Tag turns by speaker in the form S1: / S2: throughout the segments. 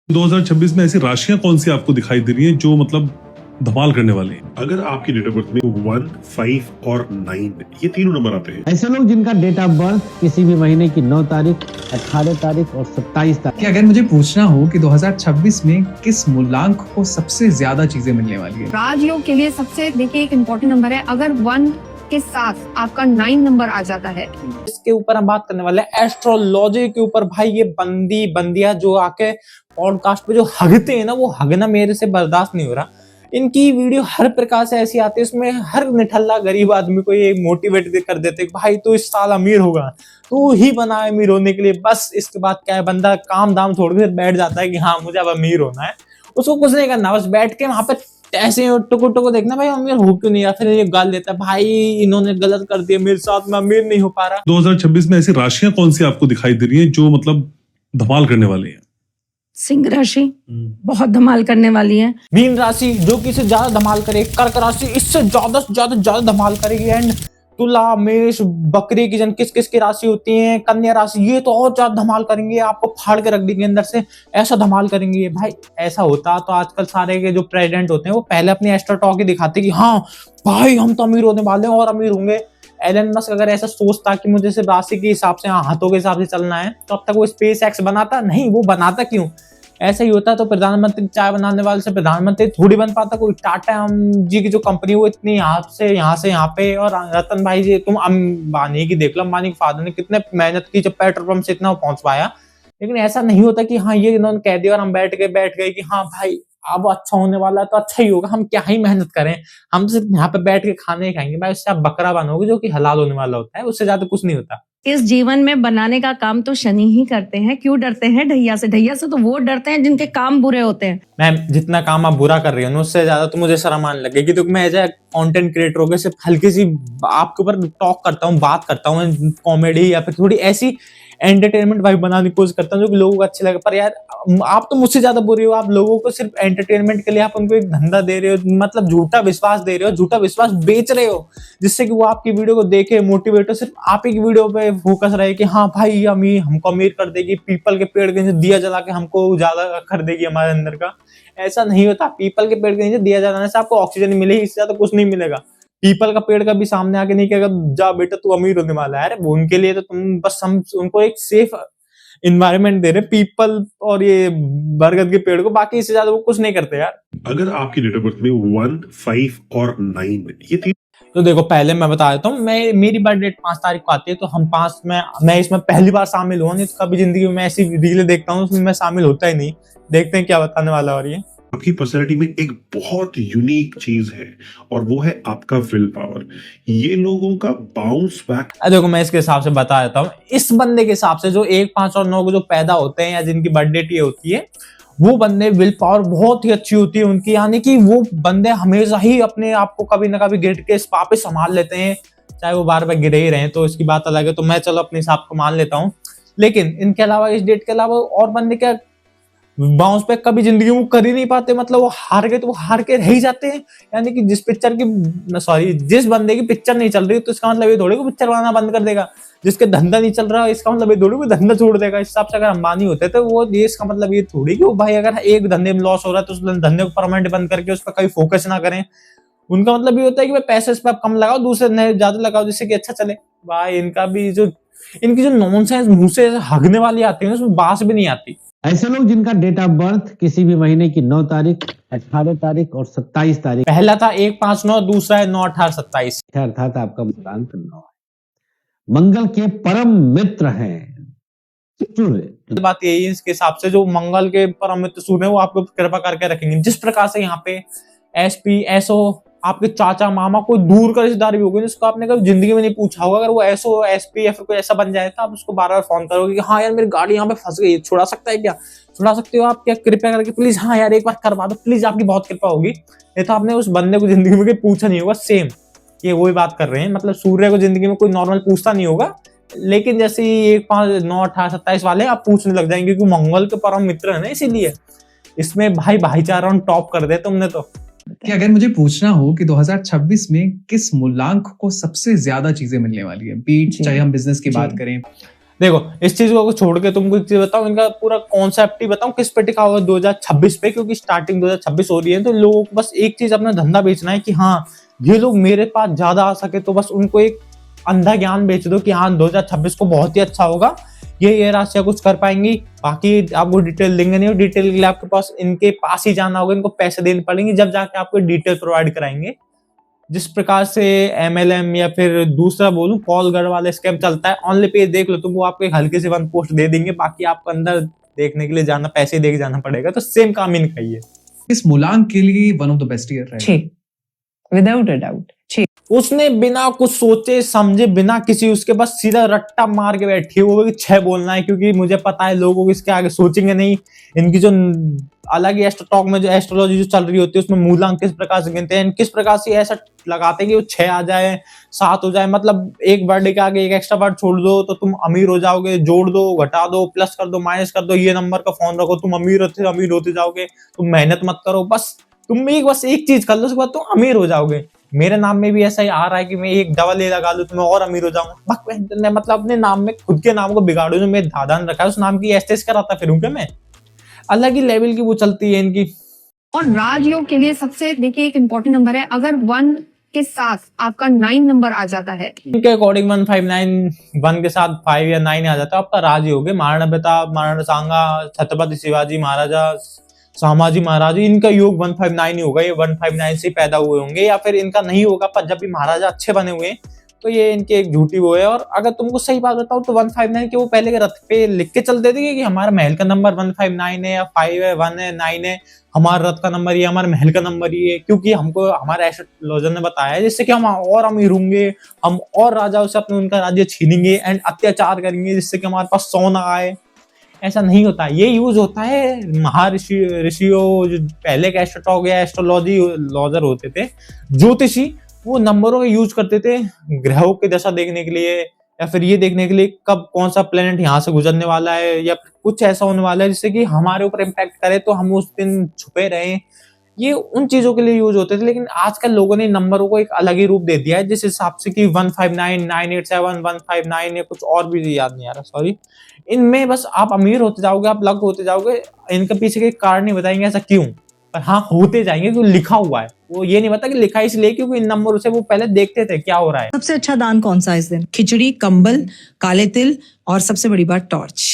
S1: 2026 में ऐसी राशियां कौन सी आपको दिखाई दे रही हैं जो मतलब धमाल करने वाली हैं?
S2: अगर आपकी डेट ऑफ बर्थ में 1, 5 और 9 ये तीनों नंबर आते हैं,
S3: ऐसे लोग जिनका डेट ऑफ बर्थ किसी भी महीने की 9 तारीख, 18 तारीख और 27 तारीख।
S4: कि अगर मुझे पूछना हो कि 2026 में किस मूलांक को सबसे ज्यादा चीजें मिलने वाली है,
S5: राजयोग के लिए सबसे देखिए एक इम्पोर्टेंट नंबर है। अगर 1 के साथ आपका 9 नंबर आ जाता है,
S6: इसके ऊपर हम बात करने वाले हैं एस्ट्रोलॉजी के ऊपर। भाई ये बंदिया जो आके पॉडकास्ट पे जो हगते हैं ना, वो हगना मेरे से बर्दाश्त नहीं हो रहा। इनकी वीडियो हर प्रकार से ऐसी आती है, उसमें हर निठल्ला गरीब आदमी को ये मोटिवेट कर देते हैं, भाई तू इस साल अमीर होगा, तू ही बना अमीर होने के लिए। बस इसके बाद क्या है, बंदा काम दाम छोड़ के बैठ जाता है कि हाँ मुझे अब अमीर होना है। उसको कुछ नहीं करना, बस बैठ के वहां पे ऐसे टुको टुको देखना, भाई अमीर हो क्यों नहीं, या फिर ये गाल देता है भाई इन्होंने गलत कर दिया, मेरे साथ में अमीर नहीं हो पा रहा।
S1: 2026 में ऐसी राशियां कौन सी आपको दिखाई दे रही हैं जो मतलब धमाल करने वाली हैं?
S7: सिंह राशि बहुत धमाल करने वाली है।
S6: मीन राशि जो कि इससे ज्यादा धमाल करेगी। कर्क राशि इससे ज्यादा धमाल करेगी। एंड तुला, मेष, बकरी की जन किस किस की राशि होती है, कन्या राशि, ये तो और ज्यादा धमाल करेंगे, आपको फाड़ के रख देंगे अंदर से, ऐसा धमाल करेंगे। भाई ऐसा होता तो आजकल सारे के जो प्रेसिडेंट होते हैं वो पहले अपनी एस्ट्रो टॉक ही दिखाते कि हाँ भाई हम तो अमीर होने वाले हैं और अमीर होंगे। एलन मस्क अगर ऐसा सोचता कि मुझे सिर्फ राशि के हिसाब से, हाथों के हिसाब से चलना है, तो अब तक वो स्पेस एक्स बनाता नहीं। वो बनाता क्यों? ऐसा ही होता तो प्रधानमंत्री, चाय बनाने वाले से प्रधानमंत्री थोड़ी बन पाता। कोई टाटा जी की जो कंपनी वो इतनी यहाँ से यहाँ पे, और रतन भाई जी तुम अंबानी की देख लो, अंबानी के फादर ने कितने मेहनत की जब पेट्रोल पंप से इतना पहुंच पाया। लेकिन ऐसा नहीं होता कि हाँ ये इन्होंने कह दिया और हम बैठ गए कि हाँ भाई अब अच्छा होने वाला है तो अच्छा ही होगा, हम क्या ही मेहनत करें, हम सिर्फ यहाँ पे बैठ के खाने ही खाएंगे। भाई उससे आप बकरा बनोगे जो कि हलाल होने वाला होता है, उससे ज्यादा कुछ नहीं होता।
S7: इस जीवन में बनाने का काम तो शनि ही करते हैं। क्यों डरते हैं ढैया से? ढैया से तो वो डरते हैं जिनके काम बुरे होते हैं।
S6: मैम जितना काम आप बुरा कर रही हो ना, उससे ज्यादा तो मुझे शर्म आने लगेगी। तो मैं एज ए कंटेंट क्रिएटर होकर सिर्फ हल्की सी आपके ऊपर टॉक करता हूँ, बात करता हूँ, कॉमेडी या फिर थोड़ी ऐसी एंटरटेनमेंट वाइब बनाने की कोशिश करता हूँ जो कि लोगों को अच्छे लगे। पर यार आप तो मुझसे ज्यादा बुरे हो। आप लोगों को सिर्फ एंटरटेनमेंट के लिए आप उनको एक धंधा दे रहे हो, मतलब झूठा विश्वास दे रहे हो, झूठा विश्वास बेच रहे हो, जिससे कि वो आपकी वीडियो को देखे, मोटिवेट हो, सिर्फ आप ही की वीडियो पे फोकस रहे कि हाँ भाई अमीर हमको अमीर कर देगी, पीपल के पेड़ के नीचे दिया जला के हमको उजाला कर देगी हमारे अंदर का। ऐसा नहीं होता। पीपल के पेड़ के नीचे दिया जलाने से आपको ऑक्सीजन मिलेगी, इससे ज्यादा कुछ नहीं मिलेगा। पीपल का पेड़ का भी सामने आके नहीं कहेगा जा बेटा तू अमीर होने वाला है। अरे उनके लिए तो तुम बस, हम उनको एक सेफ इन्वायरमेंट दे रहे, पीपल और ये बरगद के पेड़ को, बाकी इससे ज्यादा वो कुछ नहीं करते यार।
S2: अगर आपकी डेट ऑफ बर्थ में 1, 5 और 9 ये तीन,
S6: तो देखो पहले मैं बता देता हूँ, मेरी बर्थ डेट 5 तारीख को आती है, तो हम 5 में मैं इसमें पहली बार शामिल हुआ। नहीं तो कभी जिंदगी में ऐसी रीलें देखता हूँ उसमें मैं शामिल होता ही नहीं। देखते हैं क्या बताने वाला। और ये
S2: आपकी पर्सनैलिटी में एक बहुत यूनिक चीज है और वो है आपका विल पावर। ये लोगों का बाउंस बैक।
S6: देखो मैं इसके हिसाब से बता देता हूँ। इस बंदे के हिसाब से जो 1, 5 और 9 को जो पैदा होते हैं या जिनकी बर्थ डेट ये होती है, वो बंदे विल पावर बहुत ही अच्छी होती है उनकी। यानी कि वो बंदे हमेशा ही अपने आप को कभी ना कभी गिर के स्पा पे संभाल लेते हैं, चाहे वो बार बार गिरे ही रहे, तो इसकी बात अलग है। तो मैं चलो अपने हिसाब को मान लेता हूँ। लेकिन इनके अलावा, इस डेट के अलावा और बंदे क्या बाउंस बैक कभी जिंदगी में कर ही नहीं पाते। मतलब वो हार गए तो वो हार के रह ही जाते हैं। यानी कि जिस बंदे की पिक्चर नहीं चल रही तो इसका मतलब ये थोड़ी को पिक्चर बनाना बंद कर देगा। जिसके धंधा नहीं चल रहा इसका मतलब ये थोड़ी को धंधा छोड़ देगा। इस हिसाब से अगर अंबानी होते तो वो ये, इसका मतलब ये थोड़ी कि वो भाई अगर एक धंधे में लॉस हो रहा है तो उस धंधे को परमानेंट बंद करके उस पर कभी फोकस ना करें। उनका मतलब ये होता है कि भाई पैसे इस पर आप कम लगाओ, दूसरे नए ज्यादा लगाओ, जिससे कि अच्छा चले। भाई इनकी जो नॉनसेंस मुंह से हगने वाली आती है उसमें बास भी नहीं आती।
S3: ऐसे लोग जिनका डेट ऑफ बर्थ किसी भी महीने की 9 तारीख, 18 तारीख और 27 तारीख।
S6: पहला था 1, 5, 9, दूसरा है 9, 18, 27।
S3: अर्थात आपका मूलांक 9 है। मंगल के परम मित्र हैं सूर्य।
S6: बात यही है, इसके हिसाब से जो मंगल के परम मित्र सूर्य है वो आपको कृपा करके रखेंगे। जिस प्रकार से यहाँ पे एसपी, एसओ, आपके चाचा, मामा, कोई दूर का रिश्तेदार भी होगा जिसको आपने कभी जिंदगी में नहीं पूछा होगा, अगर वो एसओ, एसपी या फिर कोई ऐसा बन जाए तो आप उसको बार बार फोन करोगे कि हाँ यार मेरी गाड़ी यहाँ पे फंस गई, छुड़ा सकता है क्या, छुड़ा सकते हो आप क्या, कृपया करके प्लीज, हाँ यार एक बार करवा दो प्लीज, आपकी बहुत कृपा होगी। नहीं तो आपने उस बंदे को जिंदगी में पूछा नहीं होगा। सेम ये वही बात कर रहे हैं। मतलब सूर्य को जिंदगी में कोई नॉर्मल पूछता नहीं होगा, लेकिन जैसे 1, 5, 9, 18, 27 वाले आप पूछने लग जाएंगे क्योंकि मंगल के परम मित्र है ना, इसीलिए इसमें भाई भाईचारा टॉप कर दे तुमने। तो
S4: कि अगर मुझे पूछना हो कि 2026 में किस मूलांक को सबसे ज्यादा चीजें मिलने वाली है, बीट चाहे हम बिजनेस की बात करें,
S6: देखो इस चीज को छोड़ के तुमको एक चीज बताऊं, इनका पूरा कॉन्सेप्ट ही बताऊं किस पे टिका हुआ है 2026 पे, क्योंकि स्टार्टिंग 2026 हो रही है, तो लोगों को बस एक चीज अपना धंधा बेचना है कि हाँ ये लोग मेरे पास ज्यादा आ सके, तो बस उनको एक अंधा ज्ञान बेच दो कि हाँ 2026 को बहुत ही अच्छा होगा, ये राशियां कुछ कर पाएंगी, बाकी आपको डिटेल देंगे नहीं, और डिटेल के लिए आपके पास इनके पास ही जाना होगा, इनको पैसे देने पड़ेंगे, जब जाके आपको डिटेल प्रोवाइड कराएंगे। जिस प्रकार से MLM या फिर दूसरा बोलूं कॉलगर वाला स्कैम चलता है, ऑनली पेज देख लो तो वो आपको एक हल्के से 1 पोस्ट दे देंगे, बाकी आपको अंदर देखने के लिए जाना, पैसे दे के जाना पड़ेगा। तो सेम काम इनका ही है।
S4: इस मूलांक के लिए one of the best year रहा है।
S5: Without a doubt.
S6: उसने बिना कुछ सोचे समझे, बिना किसी उसके, बस सीधा रट्टा मार के बैठी वो भी 6 बोलना है, क्योंकि मुझे पता है लोगों को इसके आगे सोचेंगे नहीं। इनकी जो अलग ही एस्ट्रोटॉक में जो एस्ट्रोलॉजी जो चल रही होती है उसमें मूलांक किस प्रकार से गिनते हैं, किस प्रकार से ऐसा लगाते हैं कि वो 6 आ जाए 7 हो जाए, मतलब एक बर्थडे के आगे एक एक्स्ट्रा वर्ड छोड़ दो तो तुम अमीर हो जाओगे, जोड़ दो घटा दो प्लस कर दो माइनस कर दो, ये नंबर का फोन रखो तुम अमीर होते जाओगे, तुम मेहनत मत करो, बस तुम बस एक चीज कर लो उसके बाद तुम अमीर हो जाओगे। मेरे नाम में भी ऐसा ही आ रहा है कि मैं एक डबल ए लगा लूं तो मैं और अमीर हो जाऊंगा। मतलब अपने नाम में खुद के नाम को बिगाड़ू, जो मैं दादान रखा है उस नाम की एस्टेस कराता फिरूं क्या मैं? अलग ही लेवल की वो चलती है इनकी।
S5: और राजयोग के लिए सबसे देखिए एक इम्पोर्टेंट नंबर है, अगर 1 के साथ आपका 9 नंबर आ जाता है,
S6: इनके अकॉर्डिंग 159 1 के साथ 5 या 9 आ जाता है आपका राजयोग है। महाराणा प्रताप, महाराणा सांगा, छत्रपति शिवाजी महाराजा, संभाजी महाराज, इनका योग 159 ही होगा, ये 159 से पैदा हुए होंगे, या फिर इनका नहीं होगा, पर जब भी महाराजा अच्छे बने हुए हैं तो ये इनकी एक झूठी वो है। और अगर तुमको सही बात बताऊं तो 159 के वो पहले के रथ पे लिख के चलते थे कि हमारा महल का नंबर 159 है या 5 है 1 है 9 है, हमारा रथ का नंबर ये, हमारे महल का नंबर ये, क्योंकि हमको हमारे एस्ट्रोलॉजर ने बताया है, जिससे कि हम और अमीर होंगे, हम और राजाओं से अपने उनका राज्य छीनेंगे एंड अत्याचार करेंगे, जिससे कि हमारे पास सोना आए। ऐसा नहीं होता, ये यूज होता है ऋषियों जो पहले के एस्ट्रोटॉक या एस्ट्रोलॉजी लॉजर होते थे, ज्योतिषी, वो नंबरों का यूज करते थे ग्रहों की दशा देखने के लिए, या फिर ये देखने के लिए कब कौन सा प्लेनेट यहाँ से गुजरने वाला है, या कुछ ऐसा होने वाला है जिससे कि हमारे ऊपर इम्पैक्ट करे तो हम उस दिन छुपे रहें। ये उन चीजों के लिए यूज होते थे, लेकिन आजकल लोगों ने नंबरों को एक अलग ही रूप दे दिया है, जिस हिसाब से कि 159 987 159 या कुछ और भी याद नहीं आ रहा, सॉरी। इनमें बस आप अमीर होते जाओगे, आप लक होते जाओगे, इनके पीछे के कारण नहीं बताएंगे ऐसा क्यों, पर हाँ होते जाएंगे क्योंकि लिखा हुआ है। वो ये नहीं पता कि लिखा इसलिए क्योंकि इन नंबरों से वो पहले देखते थे क्या हो रहा है।
S8: सबसे अच्छा दान कौन सा इस दिन? खिचड़ी, कंबल, काले तिल और सबसे बड़ी बात टॉर्च।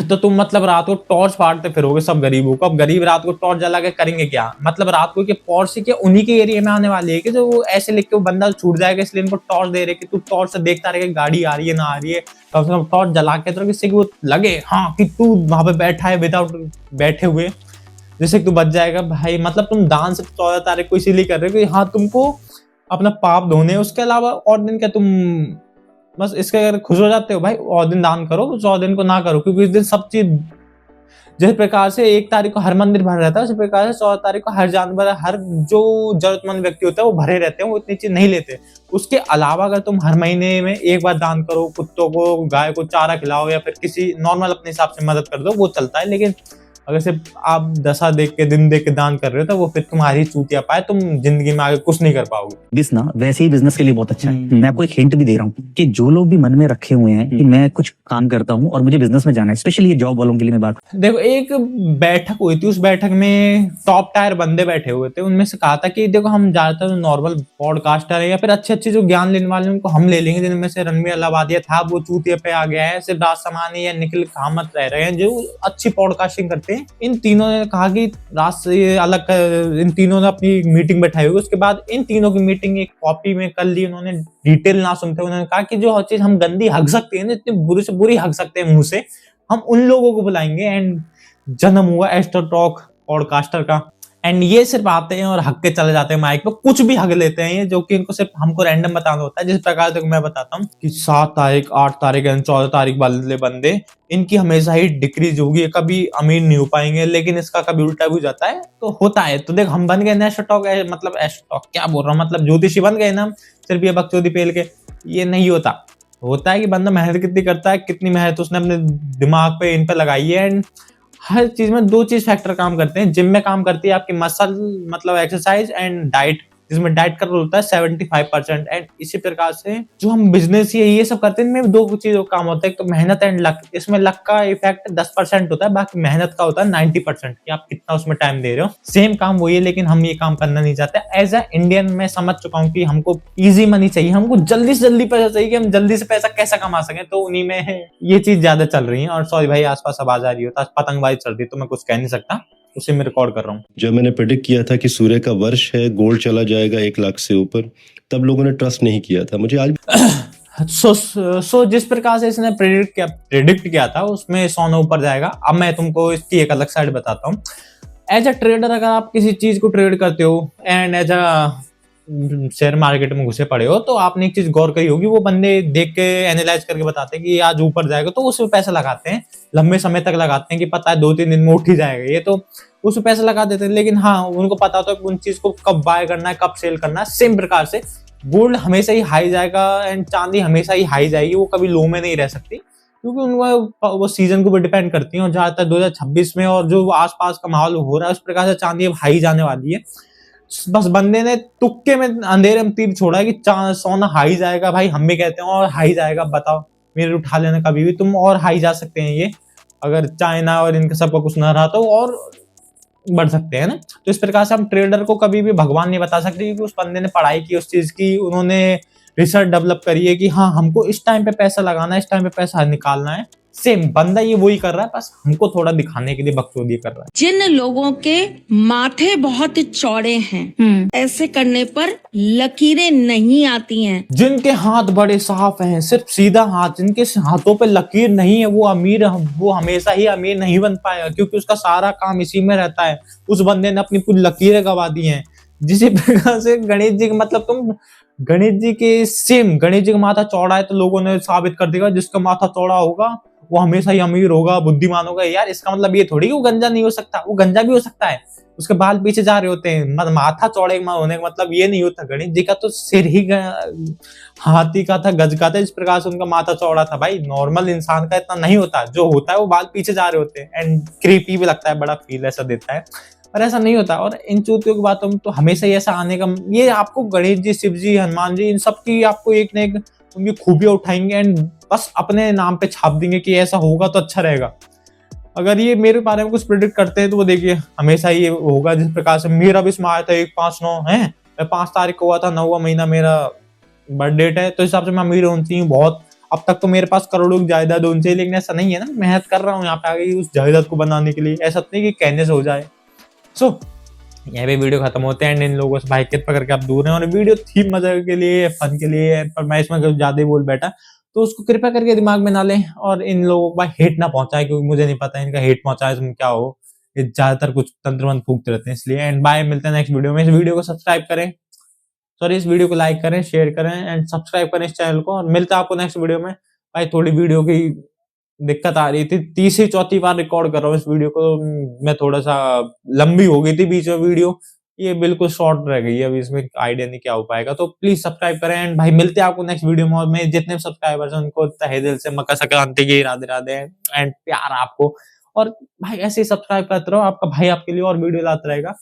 S6: तो तुम मतलब रात को टॉर्च फाड़ते फिरोगे सब गरीबों को। अब गरीब रात को टॉर्च जला के करेंगे क्या? मतलब रात को टॉर्च के उन्हीं के एरिया में आने वाले है कि जो वो ऐसे लिख के वो बंदा छूट जाएगा, इसलिए इनको टॉर्च दे रहे कि तू टॉर्च से देखता रहे गाड़ी आ रही है ना आ रही है, कम से कम टॉर्च जला के तो किससे वो लगे हाँ कि तू वहां पे बैठा है विदाउट बैठे हुए, जिससे तू बच जाएगा भाई। मतलब तुम दान सिर्फ 14 तारीख को इसीलिए कर रहे हो कि हाँ तुमको अपना पाप धोने, उसके अलावा और दिन क्या तुम बस इसके अगर खुश हो जाते हो भाई और दिन दान करो, 14 दिन को ना करो, क्योंकि इस दिन सब चीज जिस प्रकार से 1 तारीख को हर मंदिर भर रहता है उसी प्रकार से 14 तारीख को हर जानवर, हर जो जरूरतमंद व्यक्ति होता है वो भरे रहते हैं, वो इतनी चीज नहीं लेते। उसके अलावा अगर तुम हर महीने में एक बार दान करो, कुत्तों को गाय को चारा खिलाओ या फिर किसी नॉर्मल अपने हिसाब से मदद कर दो, वो चलता है। लेकिन अगर सिर्फ आप दशा देख के दिन देख के दान कर रहे हो तो वो फिर तुम्हारी चूतिया पाए, तुम जिंदगी में आगे कुछ नहीं कर पाओगे।
S9: बिजनेस वैसे ही बिजनेस के लिए बहुत अच्छा है। मैं आपको एक हिंट भी दे रहा हूँ कि जो लोग भी मन में रखे हुए हैं कि मैं कुछ काम करता हूँ और मुझे बिजनेस में जाना है, स्पेशली ये जॉब वालों के लिए मैं बात,
S6: देखो एक बैठक हुई थी, उस बैठक में टॉप टायर बंदे बैठे हुए थे, उनमें से कहा था कि देखो हम ज्यादातर नॉर्मल पॉडकास्टर है या फिर अच्छे जो ज्ञान लेने वाले उनको हम ले लेंगे, जिनमें से रणवीर अलाहाबादिया था, वो चूतिया पे आ गया है, सिर्फ राज समानी या निखिल कामत रह रहे हैं जो अच्छी पॉडकास्टिंग करते हैं। इन तीनों ने कहा कि राज से अलग, इन तीनों ने अपनी मीटिंग बैठाई होगी, उसके बाद इन तीनों की मीटिंग एक कॉपी में कर ली उन्होंने, डिटेल ना सुनते उन्होंने कहा कि जो हर चीज हम गंदी हक सकते हैं, इतनी बुरी से बुरी हक सकते हैं मुंह से, हम उन लोगों को बुलाएंगे। एंड जन्म हुआ एस्ट्रो टॉक पॉडकास्टर का। एंड ये सिर्फ आते हैं और हक के चले जाते हैं माइक पे, कुछ भी हक लेते हैं ये, जो कि इनको सिर्फ हमको रैंडम बताना होता है। जिस प्रकार से मैं बताता हूँ कि 7 तारीख 8 तारीख 14 तारीख वाले बंदे, इनकी हमेशा ही डिक्रीज होगी, कभी अमीर नहीं हो पाएंगे, लेकिन इसका कभी उल्टा भी हो जाता है तो होता है। तो देख हम बन गए ना एस्ट्रो टॉक, मतलब एस्ट्रो टॉक क्या बोल रहा हूँ, मतलब ज्योतिषी बन गए ना सिर्फ ये बकचोदी पेल के, ये नहीं होता है कि बंदा मेहनत कितनी करता है, कितनी मेहनत उसने अपने दिमाग पे इन पे लगाई है। एंड हर चीज में 2 चीज फैक्टर काम करते हैं। जिम में काम करती है आपकी मसल मतलब एक्सरसाइज एंड डाइट, जिसमें डाइट का रोल होता है 75%। एंड इसी प्रकार से जो हम बिजनेस ये सब करते हैं, इनमें दो चीजों का काम होता है, एक तो मेहनत एंड लक। इसमें लक का इफेक्ट 10% होता है, बाकी मेहनत का होता है 90% कि आप कितना उसमें टाइम दे रहे हो। सेम काम वही है, लेकिन हम ये काम करना नहीं चाहते। एज अ इंडियन मैं समझ चुका हूँ कि हमको इजी मनी चाहिए, हमको जल्दी से जल्दी पैसा चाहिए कि हम जल्दी से पैसा कैसे कमा सकें। तो उन्हीं में ये चीज ज्यादा चल रही है। और सॉरी भाई, आसपास आवाज आ रही होता, पतंगबाजी चल रही, तो मैं कुछ कह नहीं सकता, उसे मैं रिकॉर्ड कर रहा हूँ।
S10: जब मैंने प्रेडिक्ट किया था कि सूर्य का वर्ष है, गोल्ड चला जाएगा 1 लाख से ऊपर, तब लोगों ने ट्रस्ट नहीं किया था मुझे। आज
S6: सो जिस प्रकार से इसने प्रेडिक्ट किया था उसमें सोना ऊपर जाएगा। अब मैं तुमको इसकी एक अलग साइड बताता हूँ। एज अ ट्रेडर, अगर आप किसी चीज को ट्रेड करते हो and as a share market में घुसे पड़े हो, तो आपने एक चीज गौर करी होगी, वो बंदे देख के एनालाइज करके बताते हैं कि आज ऊपर जाएगा, तो उसमें पैसा लगाते हैं, लंबे समय तक लगाते हैं कि पता है 2-3 दिन में उठ ही जाएगा ये, तो उसमें पैसा लगा देते हैं। लेकिन हाँ, उनको पता होता है कि उन चीज को कब बाय करना है, कब सेल करना है। सेम प्रकार से गोल्ड हमेशा ही हाई जाएगा एंड चांदी हमेशा ही हाई जाएगी, वो कभी लो में नहीं रह सकती, क्योंकि उनका वो सीजन को भी डिपेंड करती है। और जहां तक 2026 में और जो आसपास का माहौल हो रहा है, उस प्रकार से चांदी अब हाई जाने वाली है। बस बंदे ने तुक्के में अंधेरे में तीर छोड़ा है कि सोना हाई जाएगा। भाई हम भी कहते हैं और हाई जाएगा, बताओ मेरे उठा लेना कभी भी, तुम और हाई जा सकते हैं ये, अगर चाइना और इनका सबका कुछ ना रहा तो और बढ़ सकते हैं ना। तो इस प्रकार से हम ट्रेडर को कभी भी भगवान नहीं बता सकते, क्योंकि उस बंदे ने पढ़ाई की उस चीज की, उन्होंने रिसर्च डेवलप करी है कि हाँ हमको इस टाइम पे पैसा लगाना है, इस टाइम पे पैसा निकालना है। सेम बंदा ये वही कर रहा है, बस हमको थोड़ा दिखाने के लिए बकचोदी कर रहा है।
S7: जिन लोगों के माथे बहुत चौड़े हैं, ऐसे करने पर लकीरें नहीं आती हैं।
S6: जिनके हाथ बड़े साफ हैं, सिर्फ सीधा हाथ, जिनके हाथों पे लकीर नहीं है, वो अमीर, वो हमेशा ही अमीर नहीं बन पाएगा, क्योंकि उसका सारा काम इसी में रहता है। उस बंदे ने अपनी पूरी लकीरें गवा दी हैं। जिस प्रकार से गणेश जी के, मतलब तुम गणेश जी के सेम, गणेश जी का माथा चौड़ा है तो लोगों ने साबित कर दिया जिसका माथा चौड़ा होगा वो हमेशा ही अमीर होगा, बुद्धिमान होगा। यार इसका मतलब ये थोड़ी कि वो गंजा नहीं हो सकता, वो गंजा भी हो सकता है, उसके बाल पीछे जा रहे होते हैं। माथा चौड़े होने का मतलब ये नहीं होता। गणेश जी का तो सिर ही हाथी का था, गज का था, इस प्रकार से उनका माथा चौड़ा था। भाई नॉर्मल इंसान का इतना नहीं होता, जो होता है वो बाल पीछे जा रहे होते हैं। एंड क्रीपी भी लगता है, बड़ा फील ऐसा देता है, पर ऐसा नहीं होता। और इन चूतियों की बातों में तो हमेशा ही ऐसा आने का, ये आपको गणेश जी, शिव जी, हनुमान जी, इन सब की आपको एक न एक उनकी खूबियां उठाएंगे एंड बस अपने नाम पे छाप देंगे कि ऐसा होगा तो अच्छा रहेगा। अगर ये मेरे बारे में कुछ प्रेडिक्ट करते हैं तो वो देखिए हमेशा ही होगा। जिस प्रकार से मेरा भी इसमें आया था 159 है, मैं 5 तारीख को हुआ था, 9वां महीना मेरा बर्थ डेट है, तो इस हिसाब से मैं अमीर होती हूँ बहुत। अब तक तो मेरे पास करोड़ों की जायदाद होनी चाहिए, लेकिन ऐसा नहीं है ना। मेहनत कर रहा हूँ यहाँ पे आ गई उस जायदाद को बनाने के लिए, ऐसा नहीं कि कहने से हो जाए। सो यहाँ पे वीडियो खत्म होते हैं। इन लोगों से भाई कृपा करके आप दूर हैं। और वीडियो थी मजे के लिए, फन के लिए, पर मैं इसमें कुछ ज्यादा ही बोल बैठा, तो उसको कृपया करके दिमाग में ना लें और इन लोगों को भाई हेट ना पहुंचाए, क्योंकि मुझे नहीं पता इनका हेट पहुंचाए तो क्या हो। ये ज्यादातर कुछ तंत्र मंत्र फूकते रहते हैं, इसलिए। एंड बाय, मिलते हैं नेक्स्ट वीडियो में। इस वीडियो को सब्सक्राइब करें, सॉरी इस वीडियो को लाइक करें, शेयर करें एंड सब्सक्राइब करें इस चैनल को। और मिलता है आपको नेक्स्ट वीडियो में। भाई थोड़ी वीडियो की दिक्कत आ रही थी, 3री-4थी बार रिकॉर्ड कर रहा हूँ इस वीडियो को, मैं थोड़ा सा लंबी हो गई थी बीच में वीडियो, ये बिल्कुल शॉर्ट रह गई है। अभी इसमें आइडिया नहीं क्या हो पाएगा, तो प्लीज सब्सक्राइब करें। एंड भाई मिलते हैं आपको नेक्स्ट वीडियो में। और मैं जितने सब्सक्राइबर्स हैं उनको तहे दिल से मकर संक्रांति की राधे राधे एंड प्यार आपको। और भाई ऐसे ही सब्सक्राइब करते रहो, आपका भाई आपके लिए और वीडियो लाता रहेगा।